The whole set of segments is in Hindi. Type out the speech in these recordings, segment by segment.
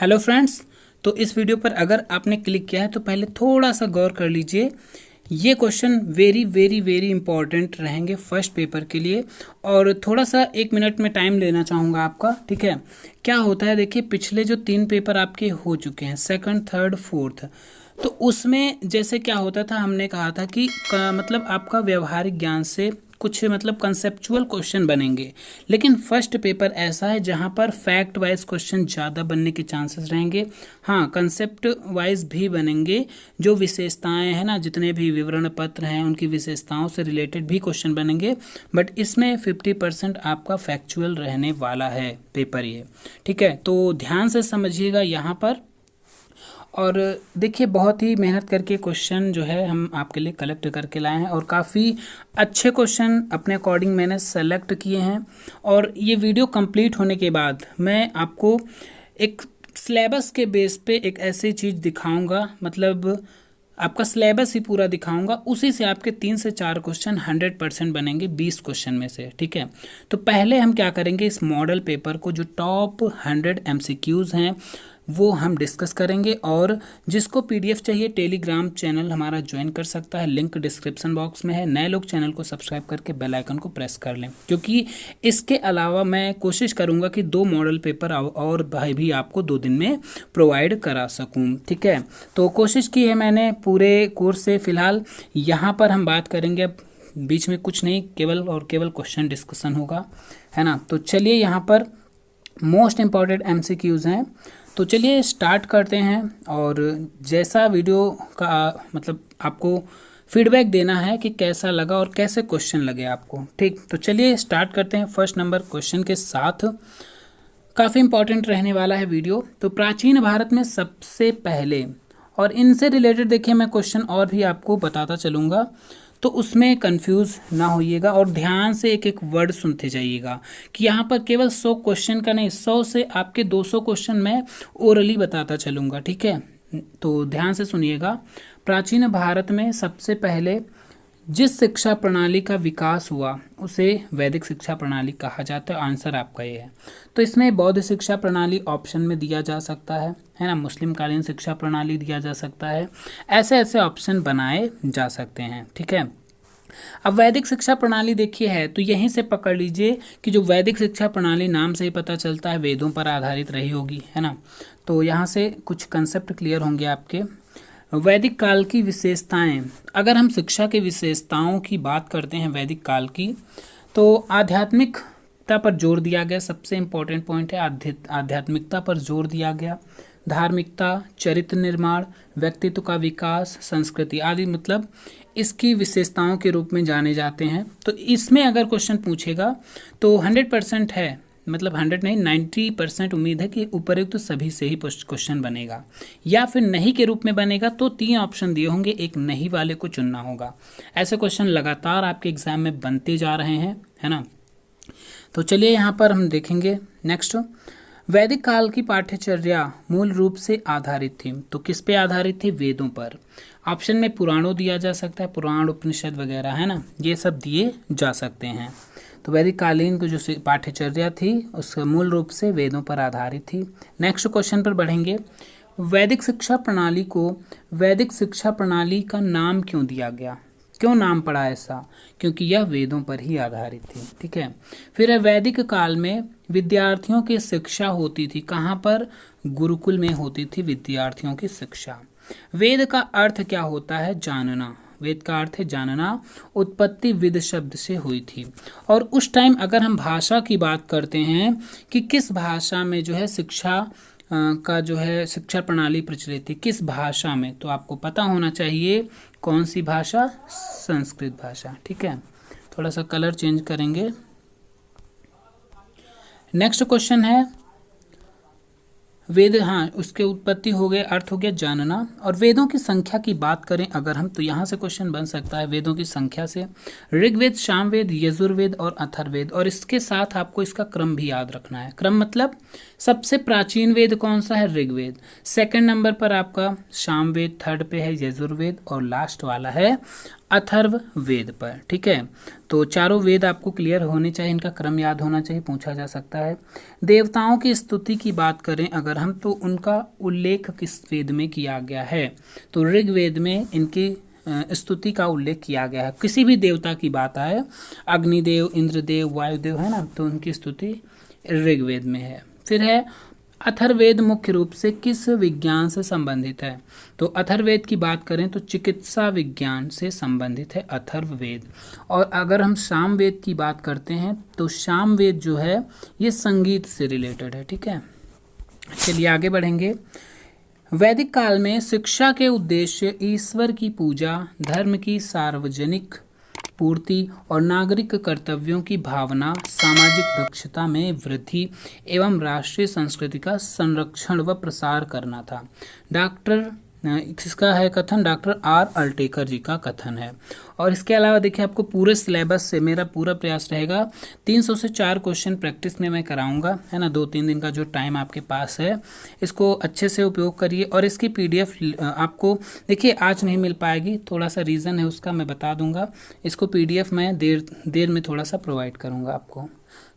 Hello friends. तो इस वीडियो पर अगर आपने क्लिक किया है तो पहले थोड़ा सा गौर कर लीजिए। ये question very very very important रहेंगे फर्स्ट पेपर के लिए। और थोड़ा सा 1 मिनट में टाइम लेना चाहूँगा आपका, ठीक है। क्या होता है, देखिए पिछले जो 3 पेपर आपके हो चुके हैं, सेकंड, थर्ड, फोर्थ, तो उसमें जैसे क्या होता था, हमने कहा था कि मतलब आपका व्यवहारिक ज्ञान से कुछ मतलब कंसेप्चुअल क्वेश्चन बनेंगे। लेकिन फर्स्ट पेपर ऐसा है जहां पर फैक्ट वाइज क्वेश्चन ज़्यादा बनने के चांसेस रहेंगे। हाँ, कंसेप्ट वाइज भी बनेंगे। जो विशेषताएं हैं ना, जितने भी विवरण पत्र हैं उनकी विशेषताओं से रिलेटेड भी क्वेश्चन बनेंगे। बट इसमें 50% आपका फैक्चुअल रहने वाला है पेपर ये, ठीक है। तो ध्यान से समझिएगा यहाँ पर। और देखिए बहुत ही मेहनत करके क्वेश्चन जो है हम आपके लिए कलेक्ट करके लाए हैं और काफ़ी अच्छे क्वेश्चन अपने अकॉर्डिंग मैंने सेलेक्ट किए हैं। और ये वीडियो कंप्लीट होने के बाद मैं आपको एक सिलेबस के बेस पे एक ऐसी चीज़ दिखाऊंगा, मतलब आपका सिलेबस ही पूरा दिखाऊंगा। उसी से आपके 3 से 4 क्वेश्चन 100% बनेंगे 20 क्वेश्चन में से, ठीक है। तो पहले हम क्या करेंगे, इस मॉडल पेपर को जो टॉप 100 MCQs हैं वो हम डिस्कस करेंगे। और जिसको PDF चाहिए टेलीग्राम चैनल हमारा ज्वाइन कर सकता है, लिंक डिस्क्रिप्शन बॉक्स में है। नए लोग चैनल को सब्सक्राइब करके बेल आइकन को प्रेस कर लें, क्योंकि इसके अलावा मैं कोशिश करूंगा कि 2 मॉडल पेपर और भाई भी आपको 2 दिन में प्रोवाइड करा सकूं, ठीक है। तो कोशिश की है मैंने पूरे कोर्स से। फिलहाल यहाँ पर हम बात करेंगे, अब बीच में कुछ नहीं, केवल और केवल क्वेश्चन डिस्कशन होगा, है ना। तो चलिए यहाँ पर मोस्ट इम्पॉर्टेंट MCQs हैं, तो चलिए स्टार्ट करते हैं। और जैसा वीडियो का मतलब आपको फीडबैक देना है कि कैसा लगा और कैसे क्वेश्चन लगे आपको, ठीक। तो चलिए स्टार्ट करते हैं फर्स्ट नंबर क्वेश्चन के साथ। काफ़ी इंपॉर्टेंट रहने वाला है वीडियो। तो प्राचीन भारत में सबसे पहले, और इनसे रिलेटेड देखिए मैं क्वेश्चन और भी आपको बताता चलूँगा, तो उसमें कंफ्यूज ना होइएगा और ध्यान से एक एक वर्ड सुनते जाइएगा कि यहाँ पर केवल 100 क्वेश्चन का नहीं, 100 से आपके 200 क्वेश्चन मैं ओरली बताता चलूँगा, ठीक है। तो ध्यान से सुनिएगा। प्राचीन भारत में सबसे पहले जिस शिक्षा प्रणाली का विकास हुआ उसे वैदिक शिक्षा प्रणाली कहा जाता है। आंसर आपका ये है। तो इसमें बौद्ध शिक्षा प्रणाली ऑप्शन में दिया जा सकता है ना। मुस्लिम कालीन शिक्षा प्रणाली दिया जा सकता है। ऐसे ऐसे ऑप्शन बनाए जा सकते हैं, ठीक है। अब वैदिक शिक्षा प्रणाली देखिए है, तो यहीं से पकड़ लीजिए कि जो वैदिक शिक्षा प्रणाली नाम से ही पता चलता है वेदों पर आधारित रही होगी, है ना। तो यहाँ से कुछ कंसेप्ट क्लियर होंगे आपके। वैदिक काल की विशेषताएं, अगर हम शिक्षा की विशेषताओं की बात करते हैं वैदिक काल की, तो आध्यात्मिकता पर जोर दिया गया। सबसे इम्पोर्टेंट पॉइंट है आध्यात्मिकता पर जोर दिया गया। धार्मिकता, चरित्र निर्माण, व्यक्तित्व का विकास, संस्कृति आदि मतलब इसकी विशेषताओं के रूप में जाने जाते हैं। तो इसमें अगर क्वेश्चन पूछेगा तो 100% है, मतलब 100 नहीं 90% उम्मीद है कि उपयुक्त सभी से ही क्वेश्चन बनेगा, या फिर नहीं के रूप में बनेगा तो 3 ऑप्शन दिए होंगे, एक नहीं वाले को चुनना होगा। ऐसे क्वेश्चन लगातार आपके एग्जाम में बनते जा रहे हैं, है ना। तो चलिए यहाँ पर हम देखेंगे नेक्स्ट। वैदिक काल की पाठ्यचर्या मूल रूप से आधारित थी, तो किस पे आधारित थी? वेदों पर। ऑप्शन में पुराणों दिया जा सकता है, पुराण उपनिषद वगैरह, है ना, ये सब दिए जा सकते हैं। तो वैदिक कालीन की जो पाठ्यचर्या थी उसका मूल रूप से वेदों पर आधारित थी। नेक्स्ट क्वेश्चन पर बढ़ेंगे। वैदिक शिक्षा प्रणाली को वैदिक शिक्षा प्रणाली का नाम क्यों दिया गया? क्यों नाम पड़ा ऐसा? क्योंकि यह वेदों पर ही आधारित थी, ठीक है। फिर है वैदिक काल में विद्यार्थियों की शिक्षा होती थी कहाँ पर? गुरुकुल में होती थी विद्यार्थियों की शिक्षा। वेद का अर्थ क्या होता है? जानना। वेद का अर्थ है जानना। उत्पत्ति विद शब्द से हुई थी। और उस टाइम अगर हम भाषा की बात करते हैं कि किस भाषा में जो है शिक्षा का जो है शिक्षा प्रणाली प्रचलित थी, किस भाषा में, तो आपको पता होना चाहिए कौन सी भाषा? संस्कृत भाषा, ठीक है। थोड़ा सा कलर चेंज करेंगे। नेक्स्ट क्वेश्चन है वेद, हाँ उसके उत्पत्ति हो गए, अर्थ हो गया जानना। और वेदों की संख्या की बात करें अगर हम, तो यहाँ से क्वेश्चन बन सकता है वेदों की संख्या से। ऋग्वेद, सामवेद, यजुर्वेद और अथर्ववेद। और इसके साथ आपको इसका क्रम भी याद रखना है। क्रम मतलब सबसे प्राचीन वेद कौन सा है? ऋग्वेद। सेकंड नंबर पर आपका सामवेद, थर्ड पे है यजुर्वेद और लास्ट वाला है अथर्व वेद पर। ठीक है, तो चारों वेद आपको क्लियर होने चाहिए, इनका क्रम याद होना चाहिए, पूछा जा सकता है। देवताओं की स्तुति की बात करें अगर हम, तो उनका उल्लेख किस वेद में किया गया है? तो ऋग्वेद में इनकी स्तुति का उल्लेख किया गया है। किसी भी देवता की बात आए, अग्निदेव, इंद्रदेव, वायुदेव, है ना, तो उनकी स्तुति ऋग्वेद में है। फिर है अथर्ववेद मुख्य रूप से किस विज्ञान से संबंधित है? तो अथर्ववेद की बात करें तो चिकित्सा विज्ञान से संबंधित है अथर्ववेद। और अगर हम सामवेद की बात करते हैं तो सामवेद जो है ये संगीत से रिलेटेड है। ठीक है, चलिए आगे बढ़ेंगे। वैदिक काल में शिक्षा के उद्देश्य ईश्वर की पूजा, धर्म की सार्वजनिक पूर्ति और नागरिक कर्तव्यों की भावना, सामाजिक दक्षता में वृद्धि एवं राष्ट्रीय संस्कृति का संरक्षण व प्रसार करना था। इसका है कथन डॉक्टर आर अल्टेकर जी का कथन है। और इसके अलावा देखिए, आपको पूरे सिलेबस से मेरा पूरा प्रयास रहेगा 300 से 4 क्वेश्चन प्रैक्टिस में मैं कराऊंगा, है ना। 2-3 दिन का जो टाइम आपके पास है इसको अच्छे से उपयोग करिए। और इसकी PDF आपको देखिए आज नहीं मिल पाएगी, थोड़ा सा रीज़न है उसका, मैं बता दूंगा। इसको PDF मैं देर में थोड़ा सा प्रोवाइड करूँगा आपको।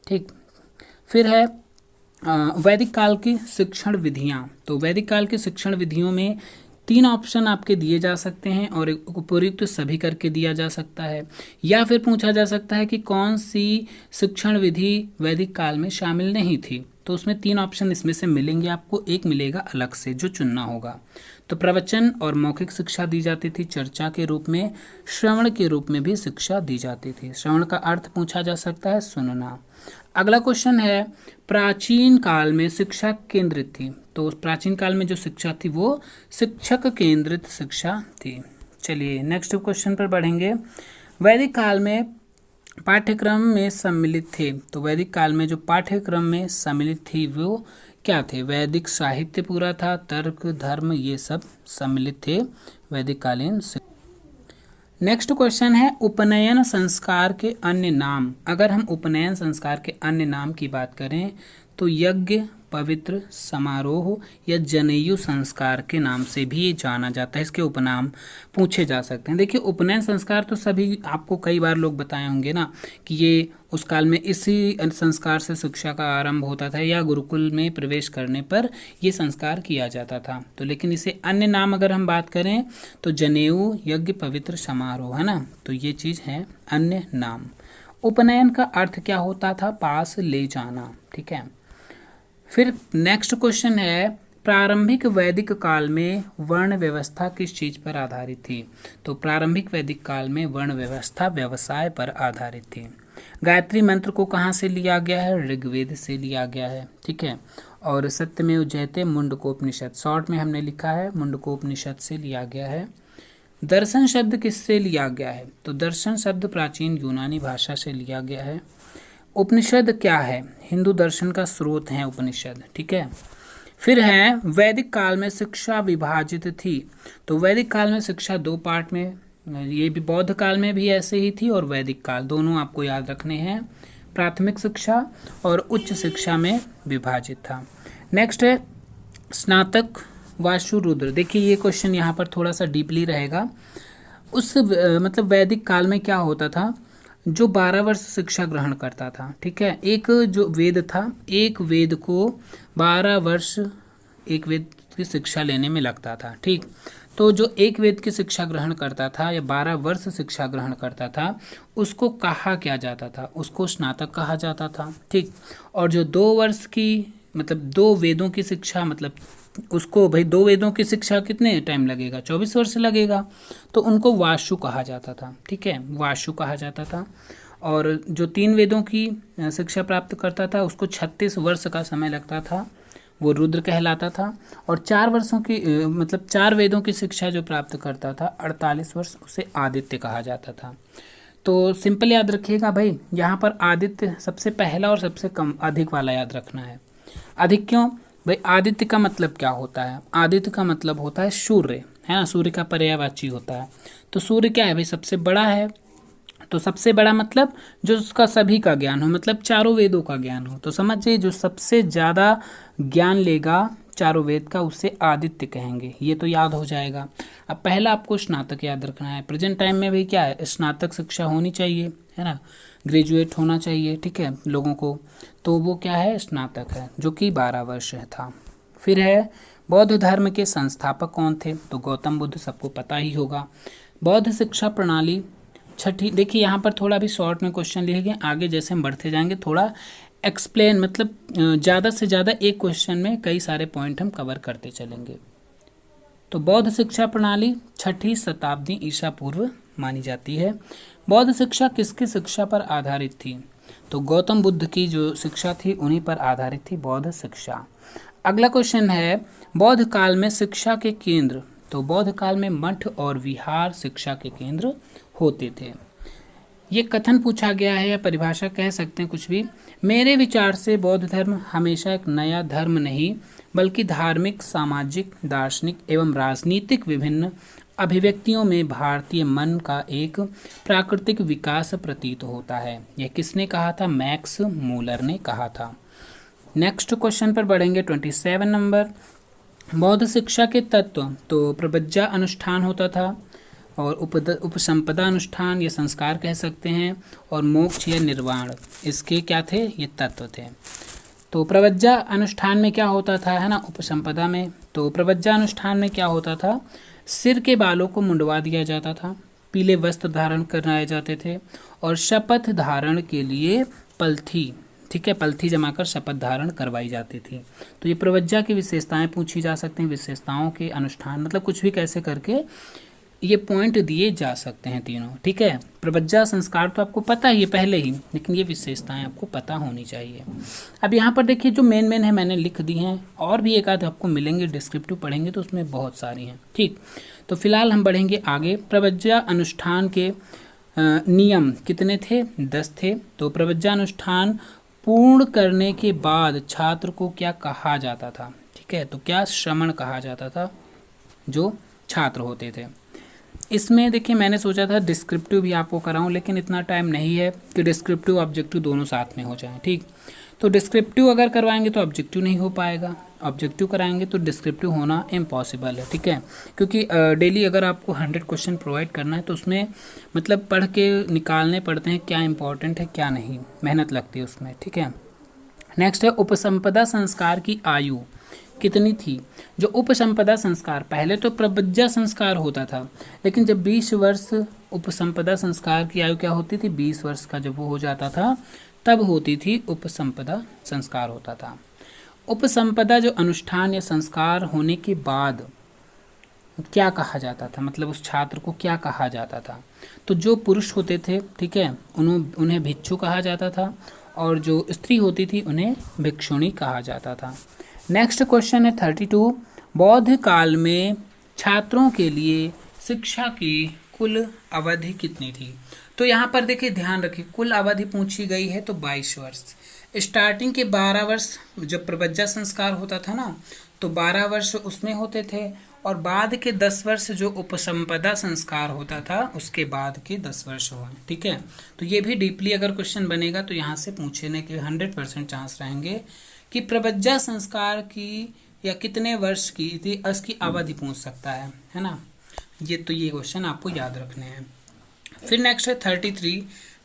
ठीक, फिर है वैदिक काल की शिक्षण विधियाँ। तो वैदिक काल की शिक्षण विधियों में 3 ऑप्शन आपके दिए जा सकते हैं और उपयुक्त सभी करके दिया जा सकता है। या फिर पूछा जा सकता है कि कौन सी शिक्षण विधि वैदिक काल में शामिल नहीं थी। तो उसमें 3 ऑप्शन इसमें से मिलेंगे आपको, एक मिलेगा अलग से जो चुनना होगा। तो प्रवचन और मौखिक शिक्षा दी जाती थी चर्चा के रूप में, श्रवण के रूप में भी शिक्षा दी जाती थी। श्रवण का अर्थ पूछा जा सकता है सुनना। अगला क्वेश्चन है प्राचीन काल में शिक्षा केंद्रित थी। तो प्राचीन काल में जो शिक्षा थी वो शिक्षक केंद्रित शिक्षा थी। चलिए नेक्स्ट क्वेश्चन पर बढ़ेंगे। वैदिक काल में पाठ्यक्रम में सम्मिलित थे। तो वैदिक काल में जो पाठ्यक्रम में सम्मिलित थी वो क्या थे? वैदिक साहित्य पूरा था, तर्क, धर्म, ये सब सम्मिलित थे वैदिक कालीन। नेक्स्ट क्वेश्चन है उपनयन संस्कार के अन्य नाम। अगर हम उपनयन संस्कार के अन्य नाम की बात करें तो यज्ञ, पवित्र, समारोह या जनेयु संस्कार के नाम से भी जाना जाता है। इसके उपनाम पूछे जा सकते हैं। देखिए उपनयन संस्कार तो सभी आपको कई बार लोग बताए होंगे ना कि ये उस काल में इसी संस्कार से शिक्षा का आरंभ होता था या गुरुकुल में प्रवेश करने पर ये संस्कार किया जाता था। तो लेकिन इसे अन्य नाम अगर हम बात करें तो जनेऊ, यज्ञ, पवित्र, समारोह, है ना, तो ये चीज़ है अन्य नाम। उपनयन का अर्थ क्या होता था? पास ले जाना। ठीक है, फिर नेक्स्ट क्वेश्चन है प्रारंभिक वैदिक काल में वर्ण व्यवस्था किस चीज पर आधारित थी? तो प्रारंभिक वैदिक काल में वर्ण व्यवस्था व्यवसाय पर आधारित थी। गायत्री मंत्र को कहाँ से लिया गया है? ऋग्वेद से लिया गया है। ठीक है, और सत्यमेव जयते मुंडकोपनिषद, शॉर्ट में हमने लिखा है मुंडकोपनिषद से लिया गया है। दर्शन शब्द किससे लिया गया है? तो दर्शन शब्द प्राचीन यूनानी भाषा से लिया गया है। उपनिषद क्या है? हिंदू दर्शन का स्रोत है उपनिषद। ठीक है, फिर है वैदिक काल में शिक्षा विभाजित थी। तो वैदिक काल में शिक्षा 2 पार्ट में, ये भी बौद्ध काल में भी ऐसे ही थी और वैदिक काल, दोनों आपको याद रखने हैं। प्राथमिक शिक्षा और उच्च शिक्षा में विभाजित था। नेक्स्ट है स्नातक, वाशु, रुद्र। देखिए ये क्वेश्चन यहाँ पर थोड़ा सा डीपली रहेगा। उस मतलब वैदिक काल में क्या होता था? जो 12 वर्ष शिक्षा ग्रहण करता था, ठीक है, एक जो वेद था, एक वेद को 12 वर्ष एक वेद की शिक्षा लेने में लगता था। ठीक, तो जो एक वेद की शिक्षा ग्रहण करता था या 12 वर्ष शिक्षा ग्रहण करता था उसको कहा क्या जाता था? उसको स्नातक कहा जाता था। ठीक, और जो 2 वर्ष की मतलब 2 वेदों की शिक्षा, मतलब उसको भाई 2 वेदों की शिक्षा कितने टाइम लगेगा? 24 वर्ष लगेगा, तो उनको वाशु कहा जाता था। ठीक है, वाशु कहा जाता था। और जो 3 वेदों की शिक्षा प्राप्त करता था उसको 36 वर्ष का समय लगता था, वो रुद्र कहलाता था। और 4 वर्षों की मतलब 4 वेदों की शिक्षा जो प्राप्त करता था 48 वर्ष, उसे आदित्य कहा जाता था। तो सिंपल याद रखिएगा भाई, यहाँ पर आदित्य सबसे पहला और सबसे कम अधिक वाला याद रखना है। अधिक क्यों भाई? आदित्य का मतलब क्या होता है? आदित्य का मतलब होता है सूर्य, है ना, सूर्य का पर्यायवाची होता है। तो सूर्य क्या है भाई? सबसे बड़ा है। तो सबसे बड़ा मतलब जो उसका सभी का ज्ञान हो, मतलब चारों वेदों का ज्ञान हो। तो समझिए जो सबसे ज़्यादा ज्ञान लेगा चारों वेद का, उसे आदित्य कहेंगे। ये तो याद हो जाएगा। अब पहला आपको स्नातक याद रखना है। प्रेजेंट टाइम में भी क्या है, स्नातक शिक्षा होनी चाहिए, है ना, ग्रेजुएट होना चाहिए, ठीक है, लोगों को। तो वो क्या है, स्नातक है, जो कि 12 वर्ष था। फिर है बौद्ध धर्म के संस्थापक कौन थे, तो गौतम बुद्ध, सबको पता ही होगा। बौद्ध शिक्षा प्रणाली छठी, देखिए यहाँ पर थोड़ा भी शॉर्ट में क्वेश्चन लिए गए, आगे जैसे हम बढ़ते जाएंगे थोड़ा एक्सप्लेन, मतलब ज़्यादा से ज़्यादा एक क्वेश्चन में कई सारे पॉइंट हम कवर करते चलेंगे। तो बौद्ध शिक्षा प्रणाली 6ठी शताब्दी ईसा पूर्व मानी जाती है। बौद्ध शिक्षा किसकी शिक्षा पर आधारित थी, तो गौतम बुद्ध की जो शिक्षा थी उन्हीं पर आधारित थी बौद्ध शिक्षा। अगला क्वेश्चन है बौद्ध काल में शिक्षा के केंद्र, तो बौद्ध काल में मठ और विहार शिक्षा के केंद्र होते थे। ये कथन पूछा गया है या परिभाषा कह सकते हैं कुछ भी। मेरे विचार से बौद्ध धर्म हमेशा एक नया धर्म नहीं बल्कि धार्मिक, सामाजिक, दार्शनिक एवं राजनीतिक विभिन्न अभिव्यक्तियों में भारतीय मन का एक प्राकृतिक विकास प्रतीत होता है। यह किसने कहा था, मैक्स मूलर ने कहा था। नेक्स्ट क्वेश्चन पर बढ़ेंगे 27 नंबर। बौद्ध शिक्षा के तत्व, तो प्रवज्जा अनुष्ठान होता था और उपसंपदा अनुष्ठान, ये संस्कार कह सकते हैं, और मोक्ष या निर्वाण, इसके क्या थे, ये तत्व थे। तो प्रवज्जा अनुष्ठान में क्या होता था, है ना, उपसंपदा में, तो प्रवज्जा अनुष्ठान में क्या होता था, सिर के बालों को मुंडवा दिया जाता था, पीले वस्त्र धारण कराए जाते थे, और शपथ धारण के लिए पलथी, ठीक है, पलथी जमाकर शपथ धारण करवाई जाती थी। तो ये प्रवज्जा की विशेषताएं पूछी जा सकती हैं, विशेषताओं के अनुष्ठान, मतलब कुछ भी कैसे करके ये पॉइंट दिए जा सकते हैं तीनों, ठीक है। प्रवज्जा संस्कार तो आपको पता ही है पहले ही, लेकिन ये विशेषताएं आपको पता होनी चाहिए। अब यहाँ पर देखिए जो मेन है मैंने लिख दी हैं, और भी एक आध आपको मिलेंगे, डिस्क्रिप्टिव पढ़ेंगे तो उसमें बहुत सारी हैं, ठीक। तो फिलहाल हम बढ़ेंगे आगे। प्रवज्जा अनुष्ठान के नियम कितने थे, 10 थे। तो प्रवज्जा अनुष्ठान पूर्ण करने के बाद छात्र को क्या कहा जाता था, ठीक है, तो क्या श्रमण कहा जाता था जो छात्र होते थे। इसमें देखिए मैंने सोचा था डिस्क्रिप्टिव भी आपको कराऊं, लेकिन इतना टाइम नहीं है कि डिस्क्रिप्टिव ऑब्जेक्टिव दोनों साथ में हो जाएं, ठीक। तो डिस्क्रिप्टिव अगर करवाएंगे तो ऑब्जेक्टिव नहीं हो पाएगा, ऑब्जेक्टिव कराएंगे तो डिस्क्रिप्टिव होना इम्पॉसिबल है, ठीक है। क्योंकि डेली अगर आपको 100 क्वेश्चन प्रोवाइड करना है तो उसमें मतलब पढ़ के निकालने पड़ते हैं क्या इंपॉर्टेंट है क्या नहीं, मेहनत लगती है उसमें, ठीक है। नेक्स्ट है उपसंपदा संस्कार की आयु कितनी थी। जो उपसंपदा संस्कार, पहले तो प्रवज्जा संस्कार होता था, लेकिन जब 20 वर्ष उपसंपदा संस्कार की आयु क्या होती थी, 20 वर्ष का जब वो हो जाता था तब होती थी उपसंपदा संस्कार होता था। उपसंपदा जो अनुष्ठान या संस्कार होने के बाद क्या कहा जाता था, मतलब उस छात्र को क्या कहा जाता था, तो जो पुरुष होते थे, ठीक है, उन्हें भिक्षु कहा जाता था, और जो स्त्री होती थी उन्हें भिक्षुणी कहा जाता था। नेक्स्ट क्वेश्चन है 32। बौद्ध काल में छात्रों के लिए शिक्षा की कुल अवधि कितनी थी। तो यहाँ पर देखिए ध्यान रखिए, कुल अवधि पूछी गई है तो 22 वर्ष। स्टार्टिंग के 12 वर्ष जब प्रवज्जा संस्कार होता था ना, तो 12 वर्ष उसमें होते थे, और बाद के 10 वर्ष जो उपसंपदा संस्कार होता था उसके बाद के 10 वर्ष हुए, ठीक है। तो ये भी डीपली अगर क्वेश्चन बनेगा तो यहाँ से पूछने के 100% चांस रहेंगे कि प्रवज्जा संस्कार की या कितने वर्ष की थी, इसकी अवधि पूछ सकता है ना। ये क्वेश्चन आपको याद रखने हैं। फिर नेक्स्ट है 33।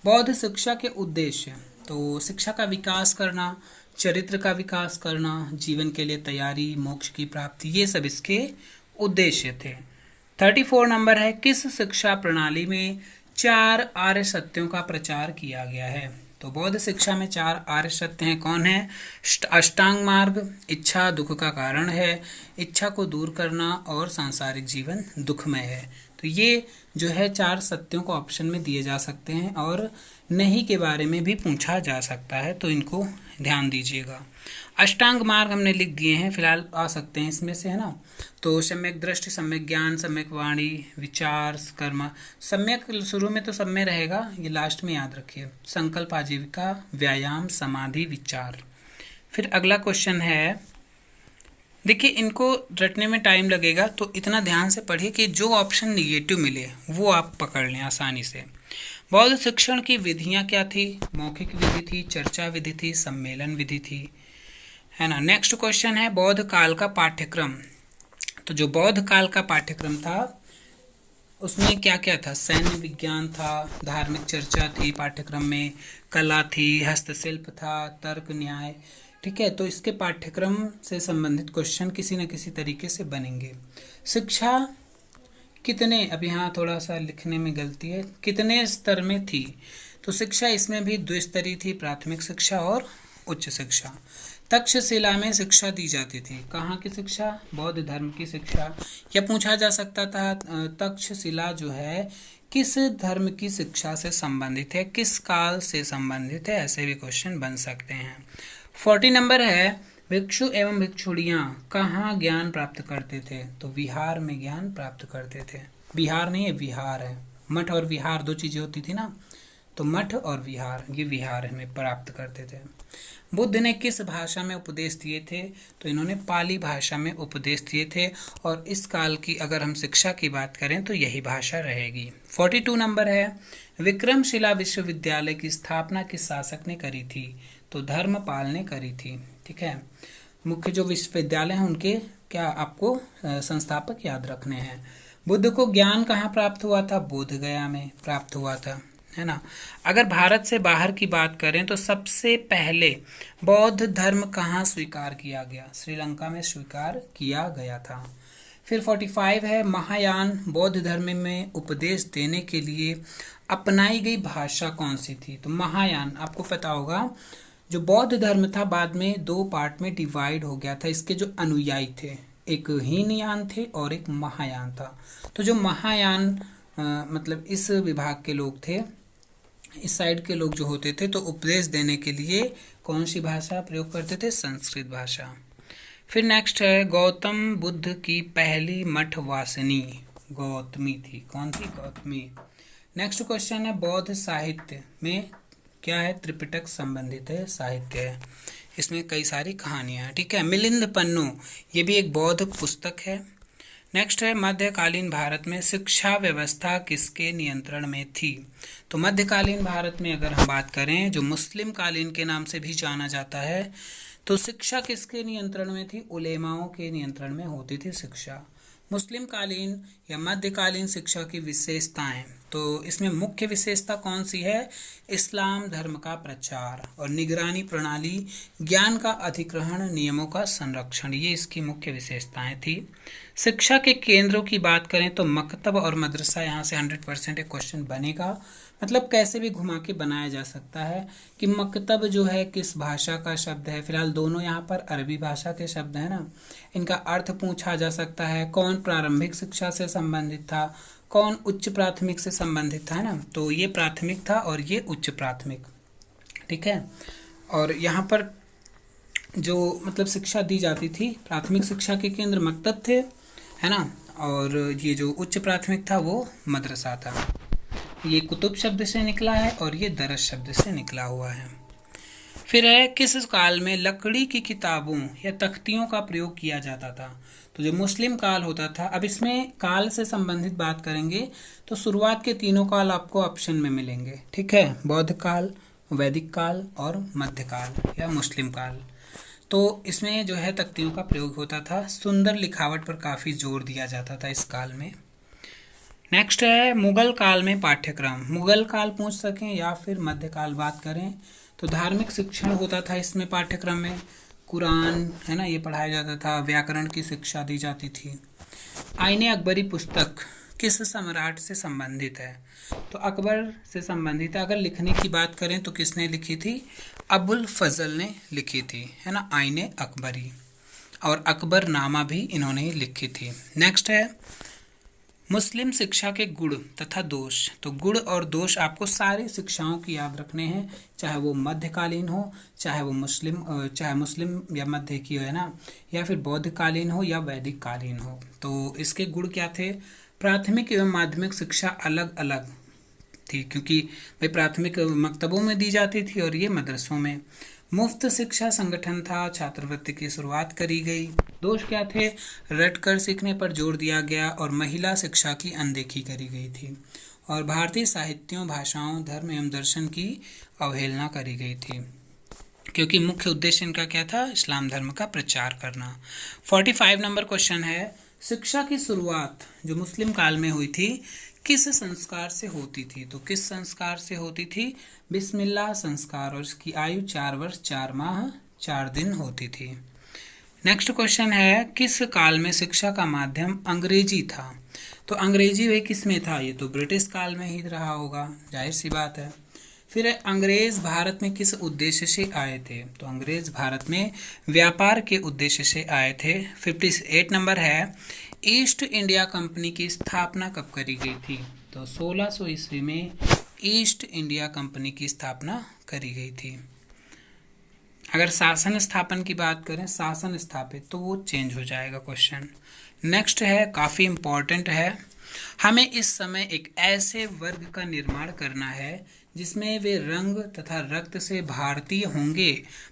बौद्ध शिक्षा के उद्देश्य, तो शिक्षा का विकास करना, चरित्र का विकास करना, जीवन के लिए तैयारी, मोक्ष की प्राप्ति, ये सब इसके उद्देश्य थे। 34 नंबर है किस शिक्षा प्रणाली में 4 आर्य सत्यों का प्रचार किया गया है। तो बौद्ध शिक्षा में 4 आर्य सत्य हैं, कौन है, अष्टांग मार्ग, इच्छा दुख का कारण है, इच्छा को दूर करना, और सांसारिक जीवन दुखमय है। तो ये जो है 4 सत्यों को ऑप्शन में दिए जा सकते हैं, और नहीं के बारे में भी पूछा जा सकता है, तो इनको ध्यान दीजिएगा। अष्टांग मार्ग हमने लिख दिए हैं, फिलहाल आ सकते हैं इसमें से, है ना। तो सम्यक दृष्टि, सम्यक ज्ञान, सम्यक वाणी, विचार, कर्म, सम्यक शुरू में तो सम्य रहेगा, ये लास्ट में याद रखिए। संकल्प, आजीविका, व्यायाम, समाधि, विचार। फिर अगला क्वेश्चन है, देखिए इनको रटने में टाइम लगेगा तो इतना ध्यान से पढ़िए कि जो ऑप्शन निगेटिव मिले वो आप पकड़ लें आसानी से। बौद्ध शिक्षण की विधियां क्या थी, मौखिक विधि थी, चर्चा विधि थी, सम्मेलन विधि थी। है ना। नेक्स्ट क्वेश्चन है बौद्ध काल का पाठ्यक्रम। तो जो बौद्ध काल का पाठ्यक्रम था उसमें क्या क्या था, सैन्य विज्ञान था, धार्मिक चर्चा थी पाठ्यक्रम में, कला थी, हस्तशिल्प था, तर्क न्याय। ठीक है, तो इसके पाठ्यक्रम से संबंधित क्वेश्चन किसी न किसी तरीके से बनेंगे। शिक्षा कितने, अब यहाँ थोड़ा सा लिखने में गलती है, कितने स्तर में थी, तो शिक्षा इसमें भी द्विस्तरीय थी, प्राथमिक शिक्षा और उच्च शिक्षा। तक्षशिला में शिक्षा दी जाती थी, कहाँ की शिक्षा, बौद्ध धर्म की शिक्षा। यह पूछा जा सकता था तक्षशिला जो है किस धर्म की शिक्षा से संबंधित है, किस काल से संबंधित है, ऐसे भी क्वेश्चन बन सकते हैं। 40 नंबर है भिक्षु एवं भिक्षुड़ियाँ कहाँ ज्ञान प्राप्त करते थे, तो विहार में ज्ञान प्राप्त करते थे। विहार नहीं है, विहार है, मठ और विहार दो चीजें होती थी ना, तो मठ और विहार, ये विहार में प्राप्त करते थे। बुद्ध ने किस भाषा में उपदेश दिए थे, तो इन्होंने पाली भाषा में उपदेश दिए थे, और इस काल की अगर हम शिक्षा की बात करें तो यही भाषा रहेगी। 42 नंबर है विक्रमशिला विश्वविद्यालय की स्थापना किस शासक ने करी थी, तो धर्मपाल ने करी थी। ठीक है, मुख्य जो विश्वविद्यालय हैं उनके क्या आपको संस्थापक याद रखने हैं। बुद्ध को ज्ञान कहाँ प्राप्त हुआ था, बोध गया में प्राप्त हुआ था, है ना। अगर भारत से बाहर की बात करें तो सबसे पहले बौद्ध धर्म कहाँ स्वीकार किया गया, श्रीलंका में स्वीकार किया गया था। फिर 45 है महायान बौद्ध धर्म में उपदेश देने के लिए अपनाई गई भाषा कौन सी थी, तो महायान आपको पता होगा जो बौद्ध धर्म था बाद में दो पार्ट में डिवाइड हो गया था, इसके जो अनुयायी थे एक हीनयान थे और एक महायान था। तो जो महायान मतलब इस विभाग के लोग थे, इस साइड के लोग जो होते थे, तो उपदेश देने के लिए कौन सी भाषा प्रयोग करते थे, संस्कृत भाषा। फिर नेक्स्ट है गौतम बुद्ध की पहली मठवासिनी गौतमी थी, कौन थी, गौतमी। नेक्स्ट क्वेश्चन है बौद्ध साहित्य में क्या है, त्रिपिटक संबंधित है साहित्य है, इसमें कई सारी कहानियां हैं। ठीक है, मिलिंद पन्नू ये भी एक बौद्ध पुस्तक है। नेक्स्ट है मध्यकालीन भारत में शिक्षा व्यवस्था किसके नियंत्रण में थी, तो मध्यकालीन भारत में अगर हम बात करें जो मुस्लिम कालीन के नाम से भी जाना जाता है, तो शिक्षा किसके नियंत्रण में थी, उलेमाओं के नियंत्रण में होती थी शिक्षा। मुस्लिम कालीन या मध्यकालीन शिक्षा की विशेषताएं, तो इसमें मुख्य विशेषता कौन सी है, इस्लाम धर्म का प्रचार और निगरानी प्रणाली, ज्ञान का अधिग्रहण, नियमों का संरक्षण, ये इसकी मुख्य विशेषताएं थी। शिक्षा के केंद्रों की बात करें तो मकतब और मदरसा यहाँ से 100% एक क्वेश्चन बनेगा, मतलब कैसे भी घुमा के बनाया जा सकता है कि मकतब जो है किस भाषा का शब्द है, फिलहाल दोनों यहाँ पर अरबी भाषा के शब्द है ना, इनका अर्थ पूछा जा सकता है, कौन प्रारंभिक शिक्षा से संबंधित था, कौन उच्च प्राथमिक से संबंधित था, है ना, तो ये प्राथमिक था और ये उच्च प्राथमिक। ठीक है, और यहाँ पर जो मतलब शिक्षा दी जाती थी, प्राथमिक शिक्षा के केंद्र मकतब थे, है ना, और ये जो उच्च प्राथमिक था वो मदरसा था। ये कुतुब शब्द से निकला है और ये दरस शब्द से निकला हुआ है। फिर है किस काल में लकड़ी की किताबों या तख्तियों का प्रयोग किया जाता था, तो जो मुस्लिम काल होता था। अब इसमें काल से संबंधित बात करेंगे तो शुरुआत के तीनों काल आपको ऑप्शन में मिलेंगे। ठीक है, बौद्ध काल, वैदिक काल और मध्यकाल या मुस्लिम काल। तो इसमें जो है तख्तियों का प्रयोग होता था, सुंदर लिखावट पर काफ़ी जोर दिया जाता था इस काल में। नेक्स्ट है मुगल काल में पाठ्यक्रम, मुगल काल पूछ सकें या फिर मध्यकाल बात करें तो धार्मिक शिक्षण होता था इसमें पाठ्यक्रम में, कुरान है ना ये पढ़ाया जाता था, व्याकरण की शिक्षा दी जाती थी। आईने अकबरी पुस्तक किस सम्राट से संबंधित है, तो अकबर से संबंधित है। अगर लिखने की बात करें तो किसने लिखी थी, अबुल फजल ने लिखी थी, है ना, आईने अकबरी, और अकबर नामा भी इन्होंने ही लिखी थी। नेक्स्ट है मुस्लिम शिक्षा के गुण तथा दोष, तो गुण और दोष आपको सारी शिक्षाओं की याद रखने हैं, चाहे वो मध्यकालीन हो, चाहे वो मुस्लिम या मध्य की हो, है ना, या फिर बौद्धकालीन हो या वैदिक कालीन हो। तो इसके गुण क्या थे, प्राथमिक एवं माध्यमिक शिक्षा अलग अलग थी, क्योंकि भाई प्राथमिक मकतबों में दी जाती थी और ये मदरसों में। मुफ्त शिक्षा संगठन था, छात्रवृत्ति की शुरुआत करी गई। दोष क्या थे, रटकर सीखने पर जोर दिया गया और महिला शिक्षा की अनदेखी करी गई थी, और भारतीय साहित्यों, भाषाओं, धर्म एवं दर्शन की अवहेलना करी गई थी। क्योंकि मुख्य उद्देश्य इनका क्या था, इस्लाम धर्म का प्रचार करना। 45 नंबर क्वेश्चन है, शिक्षा की शुरुआत जो मुस्लिम काल में हुई थी किस संस्कार से होती थी? तो किस संस्कार से होती थी? बिस्मिल्लाह संस्कार, और इसकी आयु 4 वर्ष 4 माह 4 दिन होती थी। नेक्स्ट क्वेश्चन है, किस काल में शिक्षा का माध्यम अंग्रेजी था? तो अंग्रेजी वही किस में था? ये तो ब्रिटिश काल में ही रहा होगा, जाहिर सी बात है। फिर अंग्रेज भारत में किस उद्देश्य से आए थे? तो अंग्रेज भारत में व्यापार के उद्देश्य से आए थे। 58 नंबर है, ईस्ट इंडिया कंपनी की स्थापना कब करी गई थी? तो 1600 ईस्वी में ईस्ट इंडिया कंपनी की स्थापना करी गई थी। अगर शासन स्थापन की बात करें, शासन स्थापित, तो वो चेंज हो जाएगा क्वेश्चन। नेक्स्ट है, काफ़ी इम्पॉर्टेंट है, हमें इस समय एक ऐसे वर्ग का निर्माण करना है जिसमें वे रंग तथा रक्त से भारतीय होंगे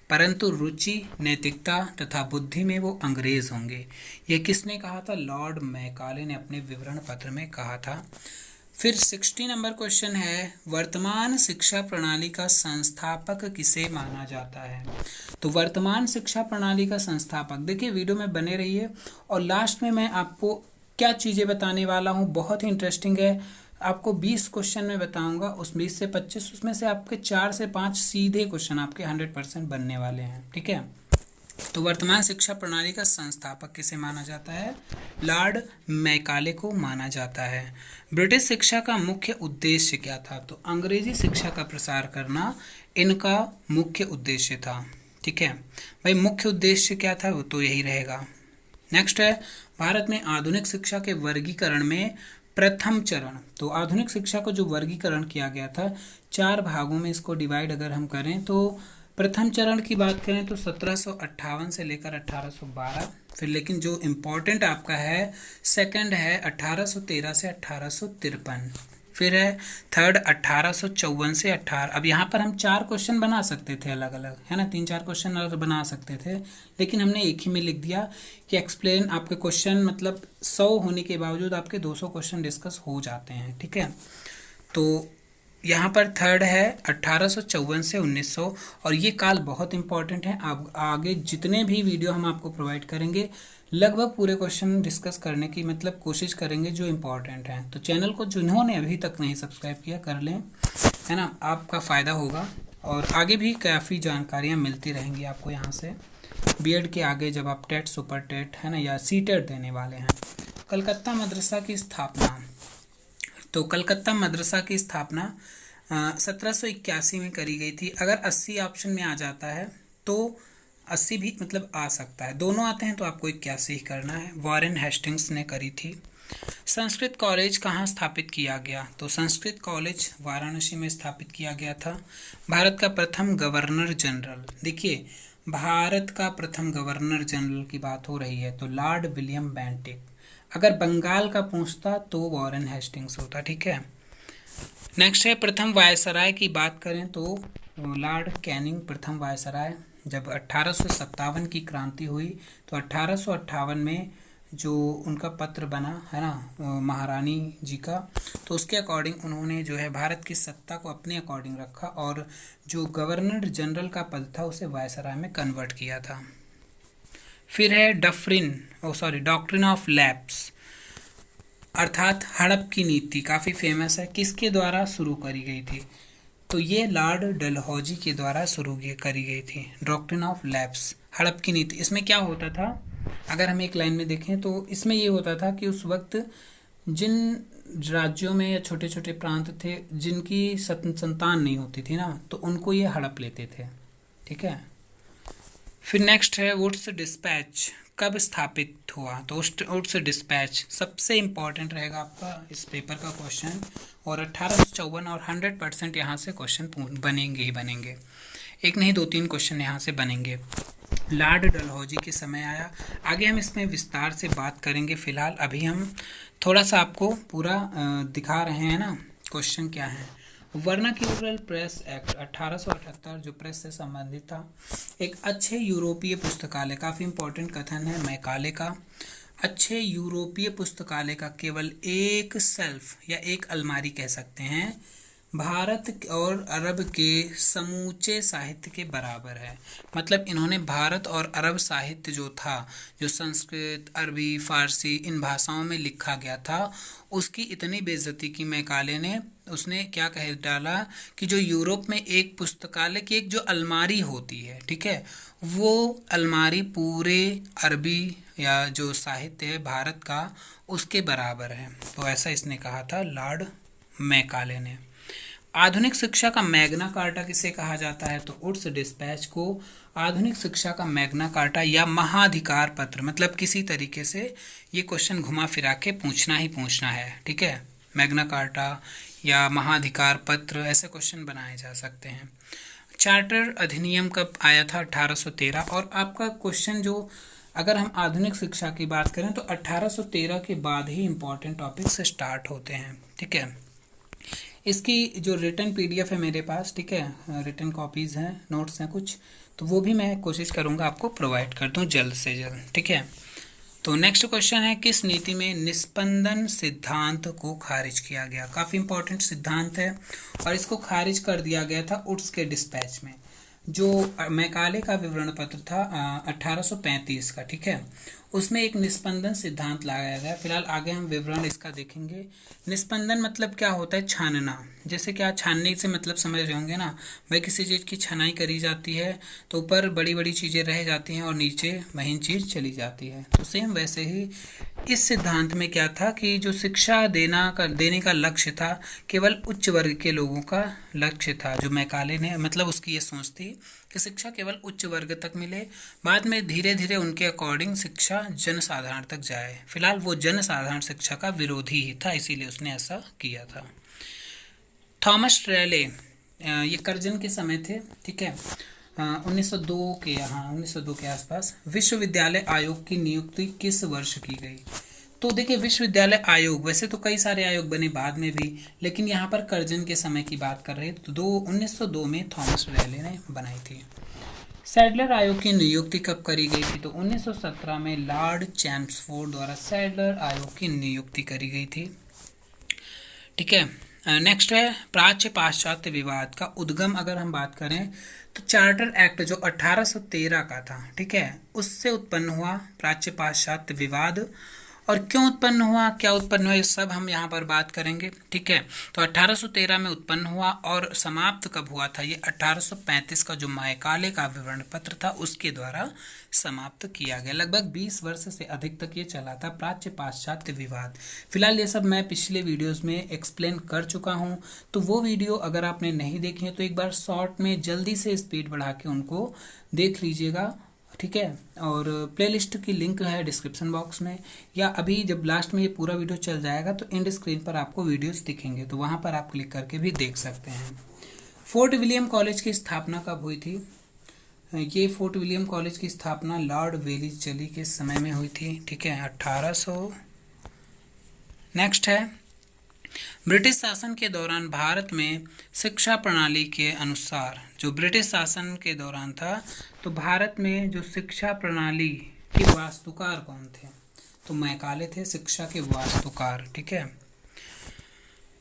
परंतु रुचि, नैतिकता तथा बुद्धि में वो अंग्रेज होंगे। ये किसने कहा था? लॉर्ड मैकाले ने अपने विवरण पत्र में कहा था। फिर 60 नंबर क्वेश्चन है, वर्तमान शिक्षा प्रणाली का संस्थापक किसे माना जाता है? तो वर्तमान शिक्षा प्रणाली का संस्थापक, देखिए वीडियो में बने रहिए और लास्ट में मैं आपको क्या चीज़ें बताने वाला हूँ, बहुत ही इंटरेस्टिंग है। आपको 20 क्वेश्चन में बताऊंगा, उस 20 से 25, उसमें से आपके 4 से 5 सीधे क्वेश्चन आपके 100% बनने वाले हैं, ठीक है। तो वर्तमान शिक्षा प्रणाली का संस्थापक किसे माना जाता है? लॉर्ड मैकाले को माना जाता है। ब्रिटिश शिक्षा का मुख्य उद्देश्य क्या था? तो अंग्रेजी शिक्षा का प्रसार करना इनका मुख्य उद्देश्य था, ठीक है भाई। मुख्य उद्देश्य क्या था? वो तो यही रहेगा। नेक्स्ट है, भारत में आधुनिक शिक्षा के वर्गीकरण में प्रथम चरण, तो आधुनिक शिक्षा को जो वर्गीकरण किया गया था 4 भागों में इसको डिवाइड अगर हम करें, तो प्रथम चरण की बात करें तो 1758 से लेकर 1812। फिर लेकिन जो इम्पोर्टेंट आपका है सेकंड है 1813 से 1853। फिर है थर्ड 1854 से 18। अब यहाँ पर हम 4 क्वेश्चन बना सकते थे अलग अलग, है ना, 3-4 क्वेश्चन अलग बना सकते थे, लेकिन हमने एक ही में लिख दिया कि एक्सप्लेन। आपके क्वेश्चन मतलब 100 होने के बावजूद आपके 200 क्वेश्चन डिस्कस हो जाते हैं, ठीक है। तो यहाँ पर थर्ड है 1854 से 1900, और ये काल बहुत इंपॉर्टेंट है। अब आगे जितने भी वीडियो हम आपको प्रोवाइड करेंगे लगभग पूरे क्वेश्चन डिस्कस करने की मतलब कोशिश करेंगे जो इम्पोर्टेंट हैं। तो चैनल को जिन्होंने अभी तक नहीं सब्सक्राइब किया कर लें, है ना, आपका फ़ायदा होगा। और आगे भी काफ़ी जानकारियाँ मिलती रहेंगी आपको यहाँ से। बीएड के आगे जब आप टेट, सुपर टेट, है ना, या सीटेट देने वाले हैं। कलकत्ता मदरसा की स्थापना, तो कलकत्ता मदरसा की स्थापना 1781 में करी गई थी। अगर 80 ऑप्शन में आ जाता है तो 80 भी मतलब आ सकता है, दोनों आते हैं तो आपको 81 ही करना है। वॉरेन हेस्टिंग्स ने करी थी। संस्कृत कॉलेज कहाँ स्थापित किया गया? तो संस्कृत कॉलेज वाराणसी में स्थापित किया गया था। भारत का प्रथम गवर्नर जनरल, देखिए भारत का प्रथम गवर्नर जनरल की बात हो रही है तो लॉर्ड विलियम बेंटिक। अगर बंगाल का पूछता तो वॉरेन हेस्टिंग्स होता, ठीक है। नेक्स्ट है, प्रथम वायसराय की बात करें तो लॉर्ड कैनिंग प्रथम वायसराय। जब 1857 की क्रांति हुई तो 1858 में जो उनका पत्र बना, है ना, महारानी जी का, तो उसके अकॉर्डिंग उन्होंने जो है भारत की सत्ता को अपने अकॉर्डिंग रखा और जो गवर्नर जनरल का पद था उसे वायसराय में कन्वर्ट किया था। फिर है डॉक्ट्रिन ऑफ लैप्स, अर्थात हड़प की नीति, काफ़ी फेमस है। किसके द्वारा शुरू करी गई थी? तो ये लॉर्ड डलहौजी के द्वारा शुरू करी गई थी, डॉक्ट्रिन ऑफ लैप्स, हड़प की नीति। इसमें क्या होता था, अगर हम एक लाइन में देखें तो इसमें ये होता था कि उस वक्त जिन राज्यों में या छोटे छोटे प्रांत थे जिनकी संतान नहीं होती थी ना, तो उनको ये हड़प लेते थे, ठीक है। फिर नेक्स्ट है, वुड्स डिस्पैच कब स्थापित हुआ? तो वुड्स डिस्पैच सबसे इम्पॉर्टेंट रहेगा आपका इस पेपर का क्वेश्चन, और 1854, और 100% यहाँ से क्वेश्चन बनेंगे ही बनेंगे, एक नहीं 2-3 क्वेश्चन यहाँ से बनेंगे। लॉर्ड डलहौजी के समय आया। आगे हम इसमें विस्तार से बात करेंगे, फिलहाल अभी हम थोड़ा सा आपको पूरा दिखा रहे हैं ना क्वेश्चन क्या है। वर्नाक्यूलर प्रेस एक्ट 1878 जो प्रेस से संबंधित था। एक अच्छे यूरोपीय पुस्तकालय, काफ़ी इंपॉर्टेंट कथन है मैकाले का, अच्छे यूरोपीय पुस्तकालय का केवल एक सेल्फ या एक अलमारी कह सकते हैं भारत और अरब के समूचे साहित्य के बराबर है। मतलब इन्होंने भारत और अरब साहित्य जो था, जो संस्कृत, अरबी, फारसी इन भाषाओं में लिखा गया था, उसकी इतनी बेइज्जती की मैकाले ने। उसने क्या कह डाला कि जो यूरोप में एक पुस्तकालय की एक जो अलमारी होती है, ठीक है, वो अलमारी पूरे अरबी या जो साहित्य है भारत का उसके बराबर है। तो ऐसा इसने कहा था लॉर्ड मैकाले ने। आधुनिक शिक्षा का मैग्ना कार्टा किसे कहा जाता है? तो वुड्स डिस्पैच को आधुनिक शिक्षा का मैग्ना कार्टा या महाधिकार पत्र, मतलब किसी तरीके से ये क्वेश्चन घुमा फिरा के पूछना ही पूछना है, ठीक है। मैग्ना कार्टा या महाधिकार पत्र ऐसे क्वेश्चन बनाए जा सकते हैं। चार्टर अधिनियम कब आया था? 1813। और आपका क्वेश्चन जो, अगर हम आधुनिक शिक्षा की बात करें तो 1813 के बाद ही इंपॉर्टेंट टॉपिक्स स्टार्ट होते हैं, ठीक है। इसकी जो रिटन पीडीएफ है मेरे पास, ठीक है, रिटन कॉपीज़ हैं, नोट्स हैं कुछ, तो वो भी मैं कोशिश करूँगा आपको प्रोवाइड कर दूँ जल्द से जल्द, ठीक है। तो नेक्स्ट क्वेश्चन है, किस नीति में निस्पंदन सिद्धांत को खारिज किया गया? काफ़ी इंपॉर्टेंट सिद्धांत है और इसको खारिज कर दिया गया था वुड्स के डिस्पैच में। जो मैकाले का विवरण पत्र था 1835 का, ठीक है, उसमें एक निस्पंदन सिद्धांत लगाया गया। फिलहाल आगे हम विवरण इसका देखेंगे। निस्पंदन मतलब क्या होता है? छानना। जैसे क्या छानने से मतलब समझ रहे होंगे ना भाई, किसी चीज़ की छनाई करी जाती है तो ऊपर बड़ी बड़ी चीज़ें रह जाती हैं और नीचे महीन चीज़ चली जाती है। तो सेम वैसे ही इस सिद्धांत में क्या था कि जो शिक्षा देने का लक्ष्य था केवल उच्च वर्ग के लोगों का लक्ष्य था। जो मैकाले ने, मतलब उसकी ये सोच थी कि शिक्षा केवल उच्च वर्ग तक मिले, बाद में धीरे धीरे उनके अकॉर्डिंग शिक्षा जनसाधारण तक जाए। फिलहाल वो जनसाधारण शिक्षा का विरोधी ही था, इसीलिए उसने ऐसा किया था। थॉमस रेले, ये कर्जन के समय थे, ठीक है, 1902 के आसपास। विश्वविद्यालय आयोग की नियुक्ति किस वर्ष की गई? तो देखिए, विश्वविद्यालय आयोग, वैसे तो कई सारे आयोग बने बाद में भी, लेकिन यहाँ पर कर्जन के समय की बात कर रहे हैं, तो 1902 में थॉमस रेले ने बनाई थी। सैडलर आयोग की नियुक्ति कब करी गई थी? तो 1917 में लॉर्ड चैम्सफोर्ड द्वारा सैडलर आयोग की नियुक्ति करी गई थी, ठीक है। नेक्स्ट है प्राच्य पाश्चात्य विवाद का उद्गम। अगर हम बात करें तो चार्टर एक्ट जो 1813 का था, ठीक है, उससे उत्पन्न हुआ प्राच्य पाश्चात्य विवाद। और क्यों उत्पन्न हुआ, क्या उत्पन्न हुआ, ये सब हम यहाँ पर बात करेंगे, ठीक है। तो 1813 में उत्पन्न हुआ और समाप्त कब हुआ था? ये 1835 का जो मैकाले का विवरण पत्र था उसके द्वारा समाप्त किया गया। लगभग 20 वर्ष से अधिक तक ये चला था प्राच्य पाश्चात्य विवाद। फिलहाल ये सब मैं पिछले वीडियोस में एक्सप्लेन कर चुका हूँ, तो वो वीडियो अगर आपने नहीं देखी है तो एक बार शॉर्ट में जल्दी से स्पीड बढ़ा के उनको देख लीजिएगा, ठीक है। और प्लेलिस्ट की लिंक है डिस्क्रिप्शन बॉक्स में, या अभी जब लास्ट में ये पूरा वीडियो चल जाएगा तो एंड स्क्रीन पर आपको वीडियोस दिखेंगे, तो वहाँ पर आप क्लिक करके भी देख सकते हैं। फोर्ट विलियम कॉलेज की स्थापना कब हुई थी? ये फोर्ट विलियम कॉलेज की स्थापना लॉर्ड वेलिसली के समय में हुई थी, ठीक है, 1800। नेक्स्ट है ब्रिटिश शासन के दौरान भारत में शिक्षा प्रणाली के अनुसार, जो ब्रिटिश शासन के दौरान था तो भारत में जो शिक्षा प्रणाली के वास्तुकार कौन थे? तो मैकाले थे शिक्षा के वास्तुकार, ठीक है।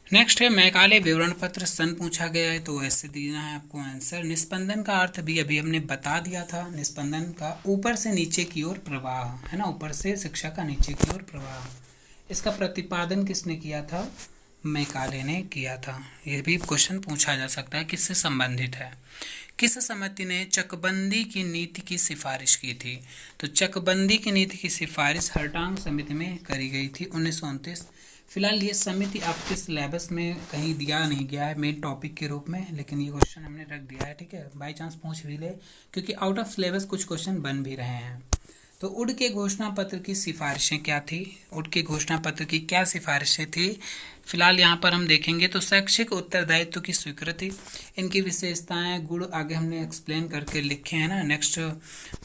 नेक्स्ट है मैकाले विवरण पत्र सन पूछा गया है, तो ऐसे देना है आपको आंसर। निस्पंदन का अर्थ भी अभी हमने बता दिया था, निस्पंदन का ऊपर से नीचे की ओर प्रवाह है ना, ऊपर से शिक्षा का नीचे की ओर प्रवाह। इसका प्रतिपादन किसने किया था? मैकाले ने किया था। यह भी क्वेश्चन पूछा जा सकता है किससे संबंधित है। किस समिति ने चकबंदी की नीति की सिफारिश की थी? तो चकबंदी की नीति की सिफारिश हर्टांग समिति में करी गई थी 1929। फिलहाल ये समिति आपके सिलेबस में कहीं दिया नहीं गया है मेन टॉपिक के रूप में, लेकिन ये क्वेश्चन हमने रख दिया है, ठीक है, बाई चांस पूछ भी ले, क्योंकि आउट ऑफ सिलेबस कुछ क्वेश्चन बन भी रहे हैं। तो उड के घोषणा पत्र की सिफारिशें क्या थी? उड के घोषणा पत्र की क्या सिफारिशें थी? फिलहाल यहाँ पर हम देखेंगे तो शैक्षिक उत्तरदायित्व की स्वीकृति, इनकी विशेषताएं, गुण आगे हमने एक्सप्लेन करके लिखे हैं ना, नेक्स्ट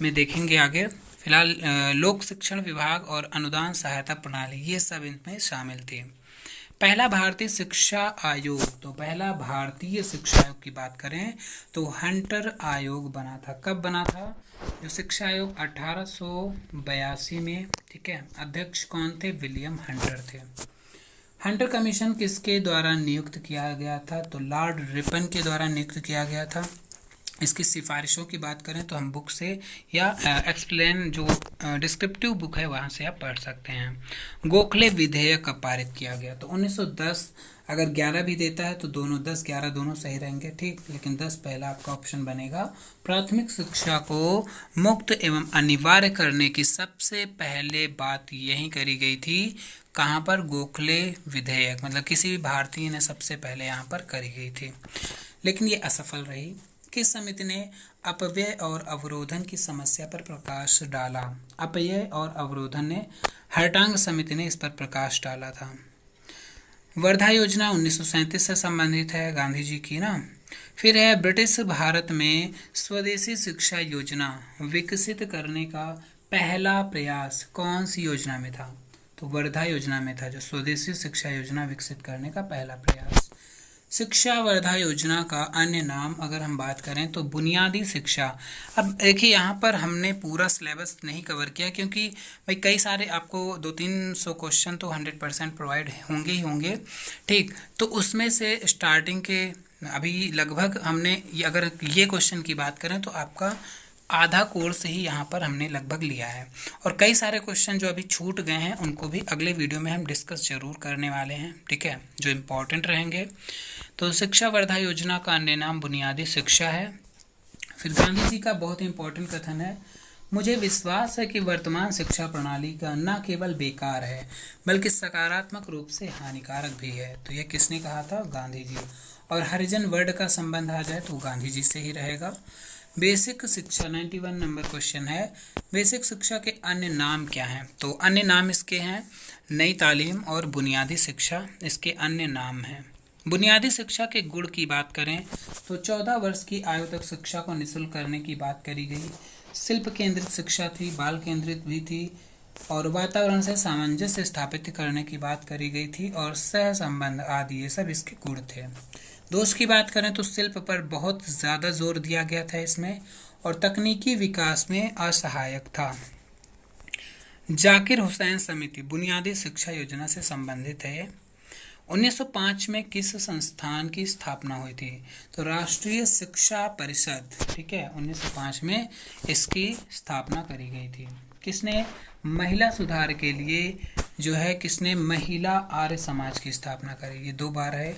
में देखेंगे आगे। फिलहाल लोक शिक्षण विभाग और अनुदान सहायता प्रणाली, ये सब इनमें शामिल थी। पहला भारतीय शिक्षा आयोग, तो पहला भारतीय शिक्षा आयोग की बात करें तो हंटर आयोग बना था। कब बना था? जो शिक्षा आयोग 1882 में, ठीक है। अध्यक्ष कौन थे? विलियम हंटर थे। हंटर कमीशन किसके द्वारा नियुक्त किया गया था? तो लॉर्ड रिपन के द्वारा नियुक्त किया गया था। इसकी सिफारिशों की बात करें तो हम बुक से या एक्सप्लेन जो डिस्क्रिप्टिव बुक है वहाँ से आप पढ़ सकते हैं। गोखले विधेयक कब पारित किया गया? तो 1910। अगर 11 भी देता है तो दोनों 10 11 दोनों सही रहेंगे, ठीक, लेकिन 10 पहला आपका ऑप्शन बनेगा। प्राथमिक शिक्षा को मुक्त एवं अनिवार्य करने की सबसे पहले बात यही करी गई थी। कहाँ पर? गोखले विधेयक, मतलब किसी भी भारतीय ने सबसे पहले यहाँ पर करी गई थी, लेकिन ये असफल रही। किस समिति ने अपव्यय और अवरोधन की समस्या पर प्रकाश डाला? अपव्यय और अवरोधन ने हर्टांग समिति ने इस पर प्रकाश डाला था। वर्धा योजना 1937 से संबंधित है, गांधी जी की ना। फिर है ब्रिटिश भारत में स्वदेशी शिक्षा योजना विकसित करने का पहला प्रयास कौन सी योजना में था? तो वर्धा योजना में था, जो स्वदेशी शिक्षा योजना विकसित करने का पहला प्रयास। शिक्षा वर्धा योजना का अन्य नाम अगर हम बात करें तो बुनियादी शिक्षा। अब देखिए यहाँ पर हमने पूरा सिलेबस नहीं कवर किया, क्योंकि भाई कई सारे आपको 200-300 क्वेश्चन तो 100% प्रोवाइड होंगे ही होंगे, ठीक। तो उसमें से स्टार्टिंग के अभी लगभग हमने अगर ये क्वेश्चन की बात करें तो आपका आधा कोर्स ही यहाँ पर हमने लगभग लिया है, और कई सारे क्वेश्चन जो अभी छूट गए हैं उनको भी अगले वीडियो में हम डिस्कस जरूर करने वाले हैं, ठीक है, जो इम्पोर्टेंट रहेंगे। तो शिक्षा वर्धा योजना का अन्य नाम बुनियादी शिक्षा है। फिर गांधी जी का बहुत इंपॉर्टेंट कथन है, मुझे विश्वास है कि वर्तमान शिक्षा प्रणाली का न केवल बेकार है बल्कि सकारात्मक रूप से हानिकारक भी है। तो यह किसने कहा था? गांधी जी। और हरिजन वर्ड का संबंध आ जाए तो गांधी जी से ही रहेगा। बेसिक शिक्षा 91 नंबर क्वेश्चन है, बेसिक शिक्षा के अन्य नाम क्या हैं? तो अन्य नाम इसके हैं नई तालीम और बुनियादी शिक्षा, इसके अन्य नाम हैं। बुनियादी शिक्षा के गुण की बात करें तो 14 वर्ष की आयु तक शिक्षा को निःशुल्क करने की बात करी गई। शिल्प केंद्रित शिक्षा थी, बाल केंद्रित भी थी, और वातावरण से सामंजस्य स्थापित करने की बात करी गई थी, और सह संबंध आदि ये सब इसके गुण थे। दोष की बात करें तो शिल्प पर बहुत ज़्यादा जोर दिया गया था इसमें, और तकनीकी विकास में असहायक था। जाकिर हुसैन समिति बुनियादी शिक्षा योजना से संबंधित है। 1905 में किस संस्थान की स्थापना हुई थी? तो राष्ट्रीय शिक्षा परिषद, ठीक है, 1905 में इसकी स्थापना करी गई थी। किसने? महिला सुधार के लिए जो है किसने? महिला आर्य समाज की स्थापना करी, ये 2 बार है।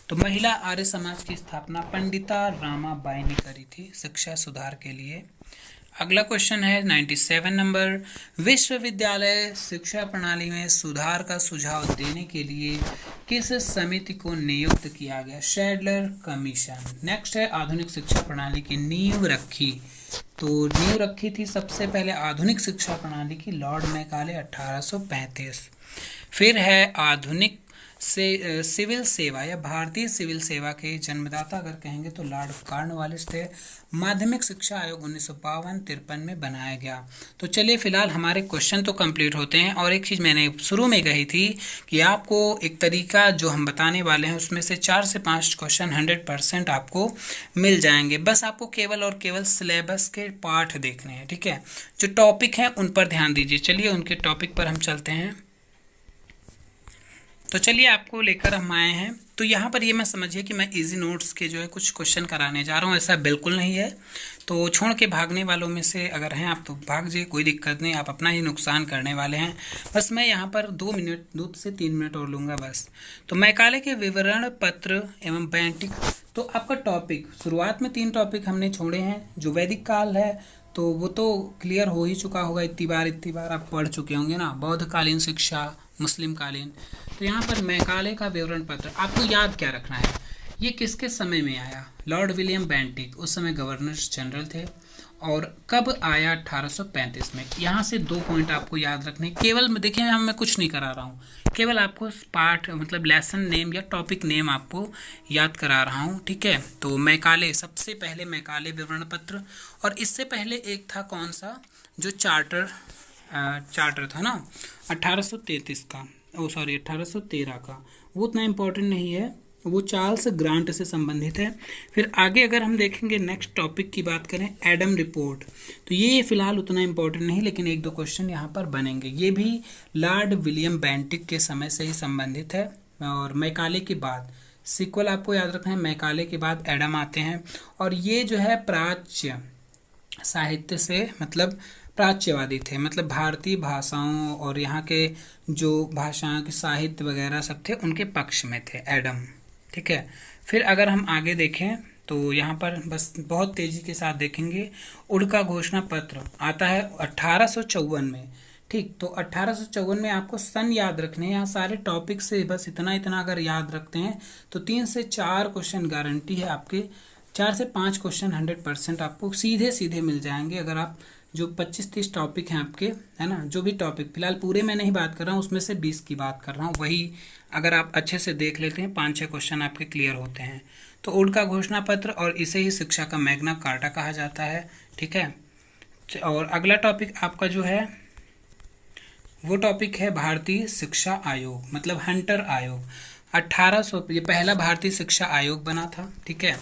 तो महिला आर्य समाज की स्थापना पंडिता रामाबाई ने करी थी शिक्षा सुधार के लिए। अगला क्वेश्चन है 97 नंबर, विश्वविद्यालय शिक्षा प्रणाली में सुधार का सुझाव देने के लिए किस समिति को नियुक्त किया गया? शैडलर कमीशन। नेक्स्ट है आधुनिक शिक्षा प्रणाली की नींव रखी, तो नींव रखी थी सबसे पहले आधुनिक शिक्षा प्रणाली की लॉर्ड मैकाले 1835। फिर है आधुनिक से सिविल सेवा या भारतीय सिविल सेवा के जन्मदाता अगर कहेंगे तो लॉर्ड कॉर्नवालिस थे। माध्यमिक शिक्षा आयोग 1952-53 में बनाया गया। तो चलिए फिलहाल हमारे क्वेश्चन तो कंप्लीट होते हैं, और एक चीज़ मैंने शुरू में कही थी कि आपको एक तरीका जो हम बताने वाले हैं उसमें से 4 से 5 क्वेश्चन 100% आपको मिल जाएंगे। बस आपको केवल और केवल सिलेबस के पाठ देखने हैं, ठीक है। जो टॉपिक हैं उन पर ध्यान दीजिए। चलिए उनके टॉपिक पर हम चलते हैं। तो चलिए आपको लेकर हम आए हैं। तो यहाँ पर ये मैं समझिए कि मैं इजी नोट्स के जो है कुछ क्वेश्चन कराने जा रहा हूँ, ऐसा बिल्कुल नहीं है। तो छोड़ के भागने वालों में से अगर हैं आप तो भाग जाइए, कोई दिक्कत नहीं, आप अपना ही नुकसान करने वाले हैं। बस मैं यहाँ पर 2 से 3 मिनट और लूँगा बस। तो मैकाले के विवरण पत्र एवं बैंटिक, तो आपका टॉपिक शुरुआत में 3 टॉपिक हमने छोड़े हैं। जो वैदिक काल है तो वो तो क्लियर हो ही चुका होगा, इतनी बार आप पढ़ चुके होंगे ना। बौद्धकालीन शिक्षा, मुस्लिम कालीन। तो यहाँ पर मैकाले का विवरण पत्र आपको याद क्या रखना है, ये किसके समय में आया? लॉर्ड विलियम बेंटिक उस समय गवर्नर जनरल थे। और कब आया? 1835 में। यहाँ से 2 पॉइंट आपको याद रखने, केवल देखिए मैं कुछ नहीं करा रहा हूँ, केवल आपको पार्ट मतलब लेसन नेम या टॉपिक नेम आपको याद करा रहा हूँ, ठीक है। तो मैकाले, सबसे पहले मैकाले विवरण पत्र, और इससे पहले एक था कौन सा, जो चार्टर था ना 1833 का, 1813 का, वो उतना इम्पोर्टेंट नहीं है, वो चार्ल्स ग्रांट से संबंधित है। फिर आगे अगर हम देखेंगे नेक्स्ट टॉपिक की बात करें, एडम रिपोर्ट, तो ये फिलहाल उतना इम्पोर्टेंट नहीं, लेकिन 1-2 क्वेश्चन यहाँ पर बनेंगे। ये भी लॉर्ड विलियम बेंटिक के समय से ही संबंधित है। और मैकाले के बाद, सीक्वल आपको याद रखना है, मैकाले के बाद एडम आते हैं। और ये जो है प्राच्य साहित्य से मतलब प्राच्यवादी थे, मतलब भारतीय भाषाओं और यहाँ के जो भाषाओं के साहित्य वगैरह सब थे उनके पक्ष में थे एडम। ठीक है, फिर अगर हम आगे देखें तो यहाँ पर बस बहुत तेज़ी के साथ देखेंगे, उड़ का घोषणा पत्र आता है 1854 में। ठीक, तो 1854 में आपको सन याद रखने हैं। यहाँ सारे टॉपिक से बस इतना इतना अगर याद रखते हैं तो 3 से 4 क्वेश्चन गारंटी है आपके, 4 से 5 क्वेश्चन 100% आपको सीधे सीधे मिल जाएंगे। अगर आप जो 25-30 टॉपिक हैं आपके, है ना, जो भी टॉपिक फिलहाल पूरे मैं नहीं बात कर रहा हूँ, उसमें से 20 की बात कर रहा हूँ, वही अगर आप अच्छे से देख लेते हैं 5-6 क्वेश्चन आपके क्लियर होते हैं। तो उड़ का घोषणा पत्र, और इसे ही शिक्षा का मैग्ना कार्टा कहा जाता है। ठीक है, और अगला टॉपिक आपका जो है वो टॉपिक है भारतीय शिक्षा आयोग, मतलब हंटर आयोग। 1800 ये पहला भारतीय शिक्षा आयोग बना था। ठीक है,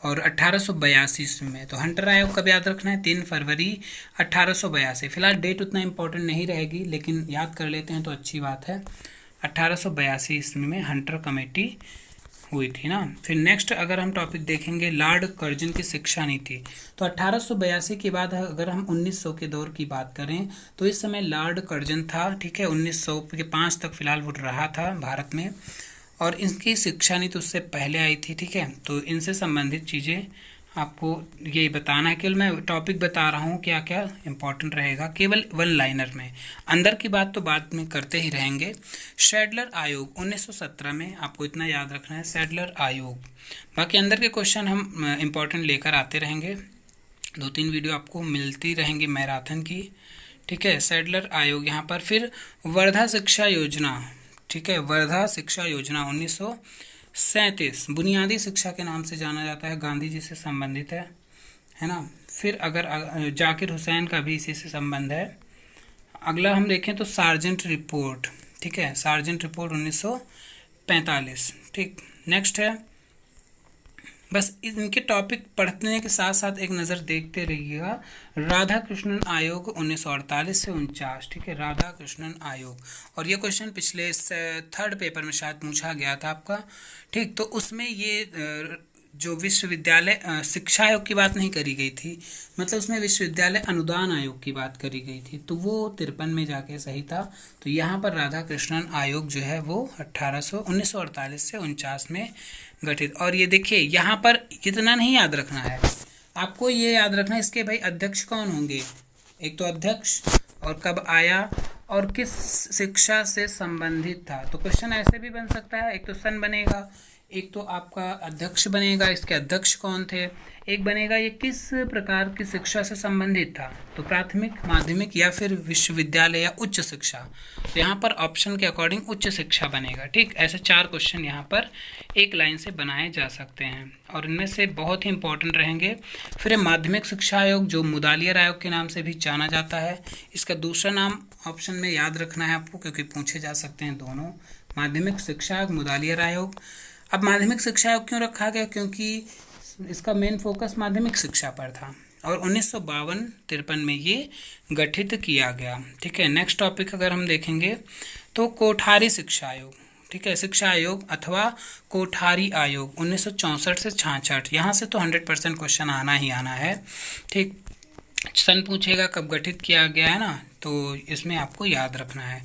और 1882 में। तो हंटर आयोग कब याद रखना है, 3 फरवरी 1882। फिलहाल डेट उतना इम्पोर्टेंट नहीं रहेगी, लेकिन याद कर लेते हैं तो अच्छी बात है। 1882 ईस्वी में हंटर कमेटी हुई थी ना। फिर नेक्स्ट अगर हम टॉपिक देखेंगे लॉर्ड कर्जन की शिक्षा नीति, तो 1882 के बाद अगर हम 1900 के दौर की बात करें तो इस समय लॉर्ड कर्जन था। ठीक है, 1900 के 5 तक फिलहाल वो रहा था भारत में, और इनकी शिक्षा नीति उससे पहले आई थी। ठीक है, तो इनसे संबंधित चीज़ें आपको ये बताना है। केवल मैं टॉपिक बता रहा हूँ क्या क्या इंपॉर्टेंट रहेगा, केवल वन लाइनर में। अंदर की बात तो बाद में करते ही रहेंगे। सैडलर आयोग 1917 में, आपको इतना याद रखना है, सैडलर आयोग। बाकी अंदर के क्वेश्चन हम इम्पोर्टेंट लेकर आते रहेंगे, 2-3 वीडियो आपको मिलती रहेंगी मैराथन की। ठीक है, सैडलर आयोग यहाँ पर। फिर वर्धा शिक्षा योजना, ठीक है, वर्धा शिक्षा योजना 1937 बुनियादी शिक्षा के नाम से जाना जाता है, गांधी जी से संबंधित है ना। फिर अगर जाकिर हुसैन का भी इसी से संबंध है। अगला हम देखें तो सार्जेंट रिपोर्ट, ठीक है, सार्जेंट रिपोर्ट 1945। ठीक, नेक्स्ट है, बस इनके टॉपिक पढ़ने के साथ साथ एक नज़र देखते रहिएगा, राधा कृष्णन आयोग 1948 से 49। ठीक है, राधा कृष्णन आयोग, और ये क्वेश्चन पिछले 3rd पेपर में शायद पूछा गया था आपका। ठीक, तो उसमें ये जो विश्वविद्यालय शिक्षा आयोग की बात नहीं करी गई थी, मतलब उसमें विश्वविद्यालय अनुदान आयोग की बात करी गई थी, तो वो 53 में जाके सही था। तो यहाँ पर राधा कृष्णन आयोग जो है वो 1948 से 49 में गठित। और ये देखिए यहाँ पर कितना नहीं याद रखना है आपको, ये याद रखना है इसके भाई अध्यक्ष कौन होंगे, एक तो अध्यक्ष, और कब आया और किस शिक्षा से संबंधित था। तो क्वेश्चन ऐसे भी बन सकता है, एक तो सन बनेगा, एक तो आपका अध्यक्ष बनेगा, इसके अध्यक्ष कौन थे, एक बनेगा ये किस प्रकार की शिक्षा से संबंधित था, तो प्राथमिक, माध्यमिक या फिर विश्वविद्यालय या उच्च शिक्षा। तो यहाँ पर ऑप्शन के अकॉर्डिंग उच्च शिक्षा बनेगा। ठीक, ऐसे 4 क्वेश्चन यहाँ पर एक लाइन से बनाए जा सकते हैं, और इनमें से बहुत ही इंपॉर्टेंट रहेंगे। फिर माध्यमिक शिक्षा आयोग जो मुदालियर आयोग के नाम से भी जाना जाता है, इसका दूसरा नाम ऑप्शन में याद रखना है आपको, क्योंकि पूछे जा सकते हैं दोनों, माध्यमिक शिक्षा आयोग, मुदालियर आयोग। अब माध्यमिक शिक्षा आयोग क्यों रखा गया, क्योंकि इसका मेन फोकस माध्यमिक शिक्षा पर था, और 1952-53 में ये गठित किया गया। ठीक है, नेक्स्ट टॉपिक अगर हम देखेंगे तो कोठारी शिक्षा आयोग, ठीक है, शिक्षा आयोग अथवा कोठारी आयोग 1964 से 66। यहाँ से तो 100% क्वेश्चन आना ही आना है। ठीक, सन पूछेगा कब गठित किया गया है ना, तो इसमें आपको याद रखना है।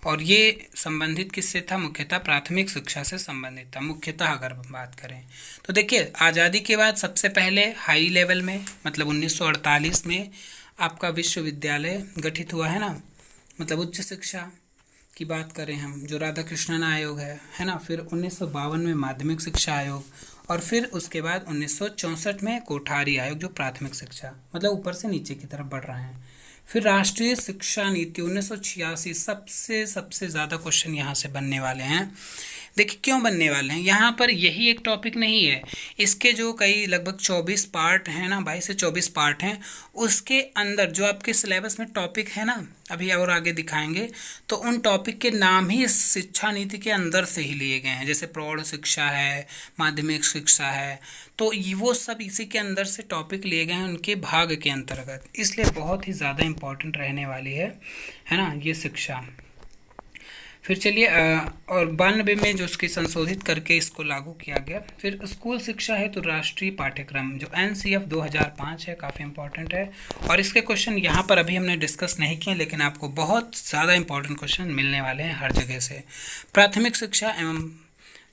और ये संबंधित किससे था, मुख्यतः प्राथमिक शिक्षा से संबंधित था, मुख्यतः अगर बात करें तो। देखिए आज़ादी के बाद सबसे पहले हाई लेवल में, मतलब 1948 में आपका विश्वविद्यालय गठित हुआ है ना, मतलब उच्च शिक्षा की बात करें हम, जो राधा कृष्णन आयोग है ना। फिर 1952 में माध्यमिक शिक्षा आयोग, और फिर उसके बाद 1964 में कोठारी आयोग जो प्राथमिक शिक्षा, मतलब ऊपर से नीचे की तरफ बढ़ रहे हैं। फिर राष्ट्रीय शिक्षा नीति 1986, सबसे ज़्यादा क्वेश्चन यहाँ से बनने वाले हैं। देखिए क्यों बनने वाले हैं, यहाँ पर यही एक टॉपिक नहीं है, इसके जो कई लगभग 24 पार्ट हैं ना, 22 से 24 पार्ट हैं, उसके अंदर जो आपके सिलेबस में टॉपिक है ना, अभी और आगे दिखाएंगे, तो उन टॉपिक के नाम ही इस शिक्षा नीति के अंदर से ही लिए गए हैं। जैसे प्रौढ़ शिक्षा है, माध्यमिक शिक्षा है, तो वो सब इसी के अंदर से टॉपिक लिए गए हैं, उनके भाग के अंतर्गत, इसलिए बहुत ही ज़्यादा इम्पॉर्टेंट रहने वाली है ना ये शिक्षा। फिर चलिए और 92 में जो उसकी संशोधित करके इसको लागू किया गया। फिर स्कूल शिक्षा है तो राष्ट्रीय पाठ्यक्रम जो NCF 2005 है, काफ़ी इंपॉर्टेंट है। और इसके क्वेश्चन यहाँ पर अभी हमने डिस्कस नहीं किए, लेकिन आपको बहुत ज़्यादा इंपॉर्टेंट क्वेश्चन मिलने वाले हैं हर जगह से। प्राथमिक शिक्षा एवं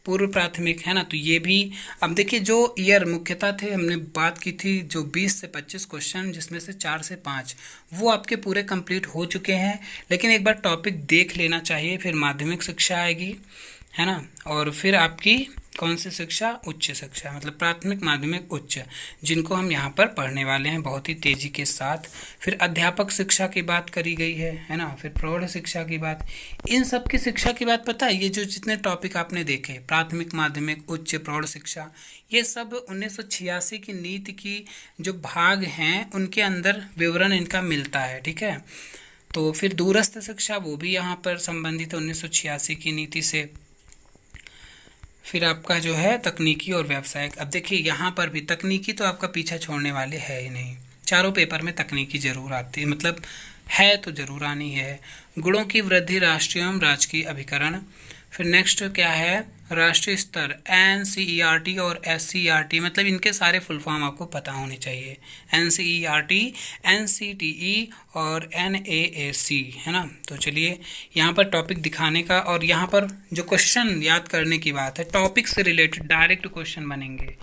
पूर्व प्राथमिक है ना, तो ये भी अब देखिए जो ईयर मुख्यतः थे, हमने बात की थी जो 20 से 25 क्वेश्चन, जिसमें से 4 से 5 वो आपके पूरे कंप्लीट हो चुके हैं। लेकिन एक बार टॉपिक देख लेना चाहिए। फिर माध्यमिक शिक्षा आएगी, है ना, और फिर आपकी कौन सी शिक्षा, उच्च शिक्षा, मतलब प्राथमिक माध्यमिक उच्च, जिनको हम यहाँ पर पढ़ने वाले हैं बहुत ही तेज़ी के साथ। फिर अध्यापक शिक्षा की बात करी गई है ना, फिर प्रौढ़ शिक्षा की बात, इन सब की शिक्षा की बात पता है। ये जो जितने टॉपिक आपने देखे, प्राथमिक माध्यमिक उच्च प्रौढ़ शिक्षा, ये सब 1986 की नीति की जो भाग हैं उनके अंदर विवरण इनका मिलता है, ठीक है। तो फिर दूरस्थ शिक्षा वो भी यहाँ पर संबंधित है 1986 की नीति से। फिर आपका जो है तकनीकी और व्यावसायिक, अब देखिए यहाँ पर भी तकनीकी तो आपका पीछा छोड़ने वाले है ही नहीं, चारों पेपर में तकनीकी जरूर आती है, मतलब है तो जरूर आनी है। गुणों की वृद्धि, राष्ट्रीय एवं राजकीय अभिकरण। फिर नेक्स्ट क्या है, राष्ट्रीय स्तर NCERT और SCERT, मतलब इनके सारे फुल फॉर्म आपको पता होने चाहिए। NCERT, NCTE और NAAC, है ना। तो चलिए यहाँ पर टॉपिक दिखाने का, और यहाँ पर जो क्वेश्चन याद करने की बात है, टॉपिक से रिलेटेड डायरेक्ट क्वेश्चन बनेंगे।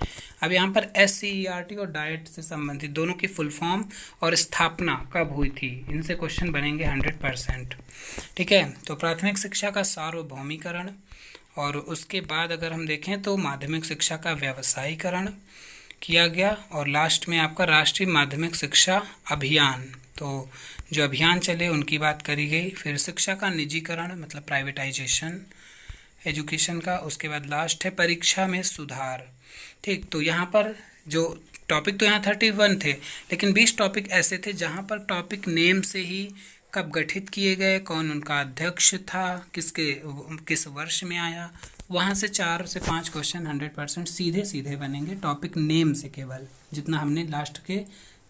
अब यहाँ पर SCERT और डाइट से संबंधित दोनों की फुल फॉर्म और स्थापना कब हुई थी, इनसे क्वेश्चन बनेंगे 100%, ठीक है। तो प्राथमिक शिक्षा का सार्वभौमिकरण, और उसके बाद अगर हम देखें तो माध्यमिक शिक्षा का व्यवसायीकरण किया गया, और लास्ट में आपका राष्ट्रीय माध्यमिक शिक्षा अभियान, तो जो अभियान चले उनकी बात करी गई। फिर शिक्षा का निजीकरण, मतलब प्राइवेटाइजेशन एजुकेशन का। उसके बाद लास्ट है परीक्षा में सुधार, ठीक। तो यहाँ पर जो टॉपिक तो यहाँ 31 थे, लेकिन 20 टॉपिक ऐसे थे जहाँ पर टॉपिक नेम से ही कब गठित किए गए, कौन उनका अध्यक्ष था, किस वर्ष में आया, वहाँ से 4 से 5 क्वेश्चन 100% सीधे सीधे बनेंगे टॉपिक नेम से, केवल जितना हमने लास्ट के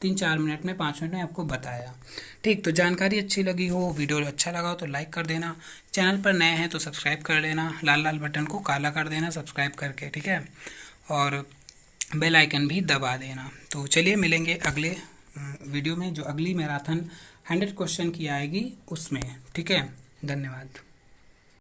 3-4 मिनट में 5 मिनट में आपको बताया, ठीक। तो जानकारी अच्छी लगी हो, वीडियो अच्छा लगा हो तो लाइक कर देना, चैनल पर नए हैं तो सब्सक्राइब कर लेना, लाल लाल बटन को काला कर देना सब्सक्राइब करके, ठीक है, और बेल आइकन भी दबा देना। तो चलिए मिलेंगे अगले वीडियो में, जो अगली मैराथन 100 क्वेश्चन की आएगी उसमें, ठीक है। धन्यवाद।